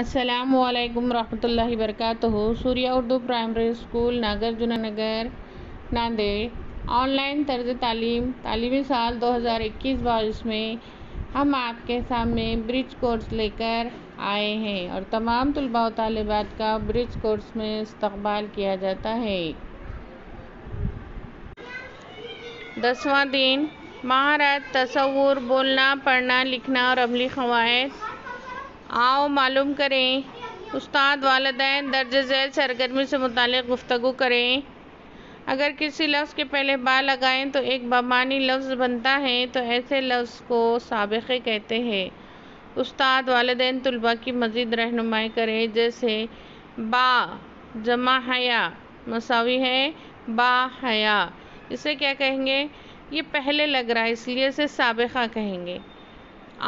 السلام علیکم ورحمۃ اللہ وبرکاتہ۔ Surya Urdu primary school Nagarjuna Nagar Nanded online طرز تعلیمی سال 2021-22 میں ہم آپ کے سامنے برج کورس لے کر آئے ہیں اور تمام طلباء و طالبات کا برج کورس میں استقبال کیا جاتا ہے۔ 10واں دن مہارت، تصور، بولنا، پڑھنا، لکھنا اور عملی قواعد۔ آؤ معلوم کریں۔ استاد والدین درج ذیل سرگرمی سے متعلق گفتگو کریں۔ اگر کسی لفظ کے پہلے با لگائیں تو ایک بامعنی لفظ بنتا ہے تو ایسے لفظ کو سابقہ کہتے ہیں۔ استاد والدین طلباء کی مزید رہنمائی کریں، جیسے با جمع حیا مساوی ہے با حیا۔ اسے کیا کہیں گے؟ یہ پہلے لگ رہا ہے اس لیے اسے سابقہ کہیں گے۔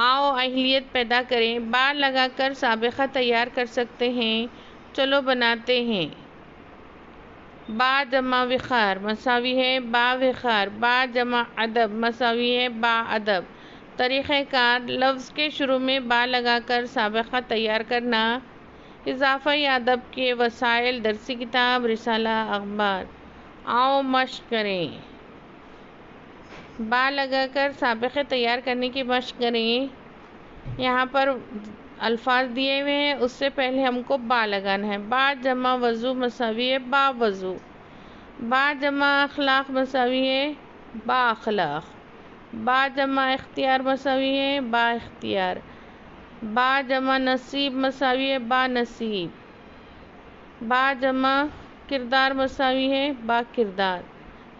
آؤ اہلیت پیدا کریں۔ با لگا کر سابقہ تیار کر سکتے ہیں۔ چلو بناتے ہیں۔ با جمع وقار مساوی ہے با وقار۔ با جمع ادب مساوی ہے با ادب۔ طریقہ کار: لفظ کے شروع میں با لگا کر سابقہ تیار کرنا۔ اضافی ادب کے وسائل: درسی کتاب، رسالہ، اخبار۔ آؤ مشق کریں۔ با لگا کر سابقہ تیار کرنے کی مشق کریں۔ یہاں پر الفاظ دیے ہوئے ہیں، اس سے پہلے ہم کو با لگانا ہے۔ با جمع وضو مساوی ہے با وضو۔ با جمع اخلاق مساوی ہے با اخلاق۔ با جمع اختیار مساوی ہے با اختیار۔ با جمع نصیب مساوی ہے با نصیب۔ با جمع کردار مساوی ہے با کردار۔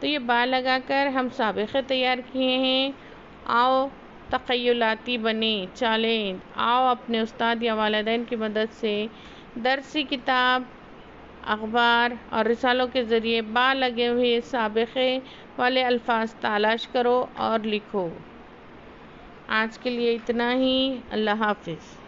تو یہ با لگا کر ہم سابقہ تیار کیے ہیں۔ آؤ تخیلاتی بنیں، چیلنج۔ آؤ اپنے استاد یا والدین کی مدد سے درسی کتاب، اخبار اور رسالوں کے ذریعے با لگے ہوئے سابقے والے الفاظ تلاش کرو اور لکھو۔ آج کے لیے اتنا ہی۔ اللہ حافظ۔